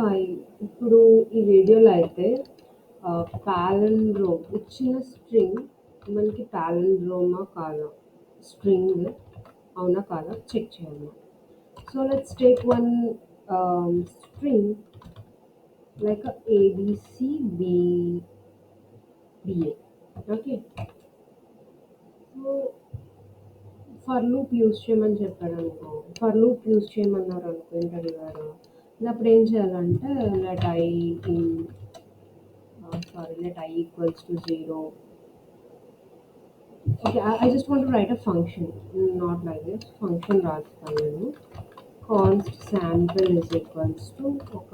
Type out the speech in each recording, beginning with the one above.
Hi. ఇప్పుడు ఈ వీడియోలో అయితే పాలిండ్రోమ్ ఇచ్చిన స్ట్రింగ్ మనకి పాలిండ్రోమా కాదా? స్ట్రింగ్ అవునా కాదా చెక్ చేయాలి. So let's take one string like ABCBA. Okay. So for loop use చేయమని చెప్పారనుకో, ఫర్ లూప్ యూజ్ చేయమన్నారు అనుకో ఇంటర్వ్యూవర్, అప్పుడు ఏం చేయాలంటే let I in let I equals to 0. Okay, I just want to write a function, not like this. Function రాస్తాను. Const sample is equals to ఒక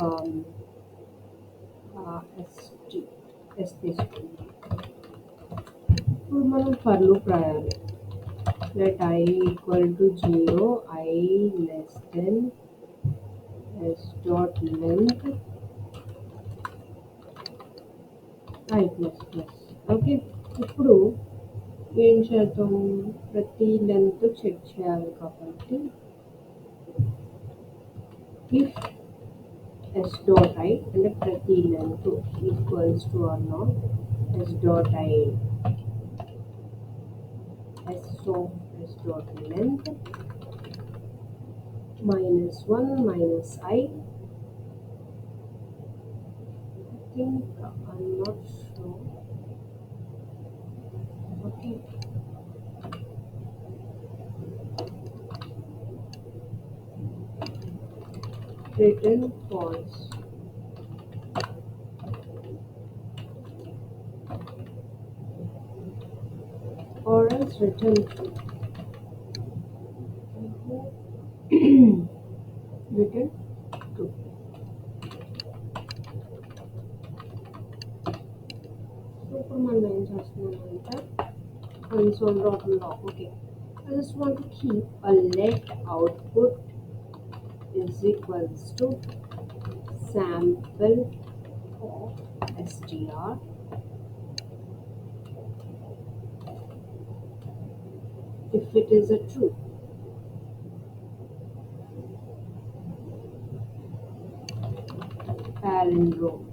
s తీసుకుంది. ఇప్పుడు మనం ఫర్ లూప్ రాయాలి. let I equal to 0, I less than s dot length I plus plus. Okay, ఇప్పుడు ఏం చేద్దాం, ప్రతి లెంత్ చెక్ చేయాలి కాబట్టి ఇఫ్ s dot I అంటే ప్రతి length equals to or not s dot I s dot length minus 1 minus I think I'm not sure. Okay, return false or else return true. Return true. So ఇప్పుడు మనం ఏం చేస్తున్నామంటే console dot log. Okay, I just want to keep a let output is equals to sample of str if it is a true. Palindrome.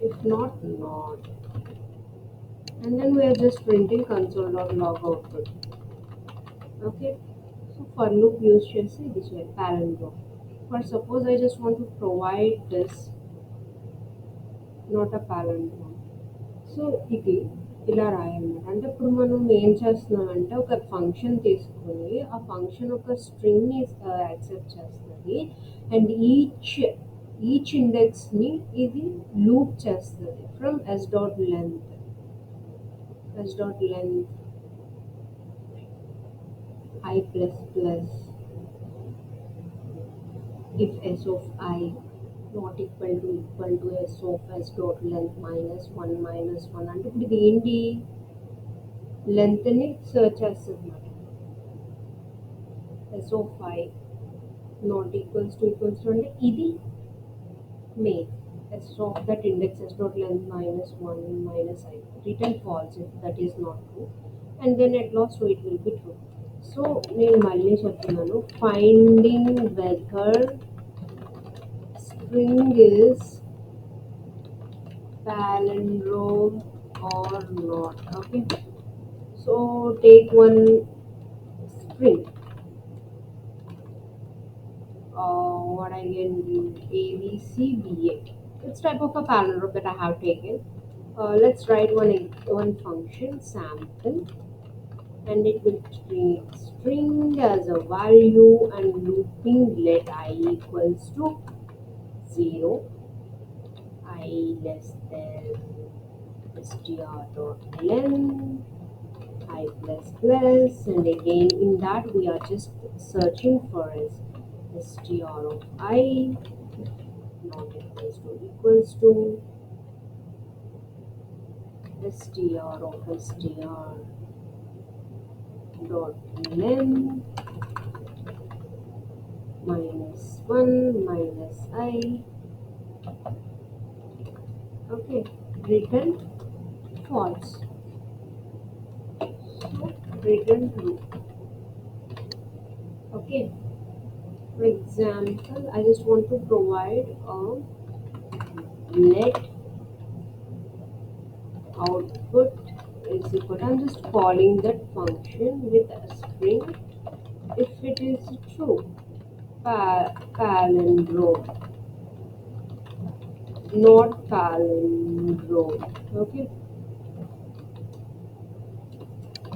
If not, not. And then we are just printing console.log output. Okay, so for loop use chesi this way palindrome. But suppose I just want to provide this, not a palindrome. So ఇది ఇలా రాయాలన్నమాట. అంటే ఇప్పుడు మనం ఏం చేస్తున్నాం అంటే ఒక function తీసుకొని ఆ ఫంక్షన్ ఒక స్ట్రింగ్ని యాక్సెప్ట్ చేస్తుంది అండ్ ఈచ్ ఇండెక్స్ని ఇది లూప్ చేస్తుంది from s dot length I plus plus if s of I not equal to s of s dot length minus 1 అంటే ఇప్పుడు ఇది ఏంటి, లెంత్ని సర్చ్ చేస్తుంది అన్నమాట. s of I not equals to అంటే ఇది main s of that index s dot length minus 1 minus I return false if that is not true and then at last so it will be true. So నేను మళ్ళీ చెప్తున్నాను, finding whether string is palindrome or not. Okay, so take one string, what I can do, ABCBA. It's type of a palindrome that I have taken. Let's write one function sample and it will treat string as a value and looping let I equals to 0, I less than str dot length I plus plus, and again in that we are just searching for str of I not equals to str of str dot length minus 1 minus I. Okay, return false. So return true. Okay, For example, I just want to provide a let output is equal to, I'm just calling that function with a string if it is true. Palindrome, not palindrome. Okay,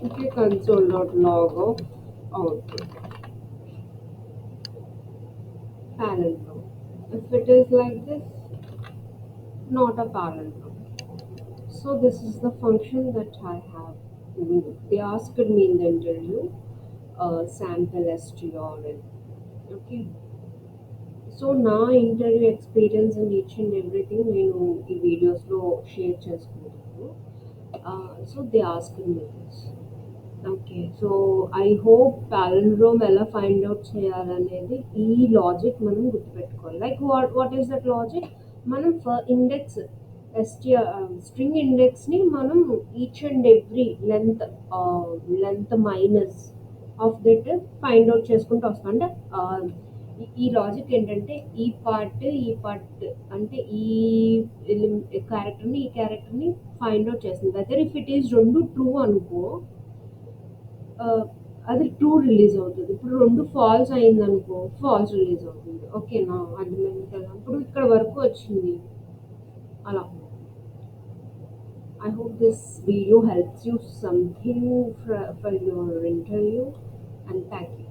okay, console.log of output palindrome. If it is like this, not a palindrome. So this is the function that I have. They asked me in the interview, sample strl. Okay. So నా interview experience and each and everything నేను ఈ వీడియోస్లో share చేసుకుంటాను. So they ask me this. Okay. So I hope palindrome ఎలా find out చేయాలనేది ఈ logic మనం గుర్తుపెట్టుకోవాలి. Like what is that logic? మనం ఇండెక్స్ స్ట్రింగ్ ఇండెక్స్ని మనం each and every length minus of that find out చేసుకుంటూ వస్తాం. అంటే ఈ లాజిక్ ఏంటంటే ఈ పార్ట్ అంటే ఈ క్యారెక్టర్ని ఫైండ్ అవుట్ చేస్తుంది. వెదర్ ఇఫ్ ఇట్ ఈస్ రెండు ట్రూ అనుకో, అది ట్రూ రిలీజ్ అవుతుంది. ఇప్పుడు రెండు ఫాల్స్ అయిందనుకో, ఫాల్స్ రిలీజ్ అవుతుంది. ఓకేనా? అర్థమైంది కదా? ఇప్పుడు ఇక్కడ వరకు వచ్చింది అలా. I hope this video helps you something for your interview, and thank you.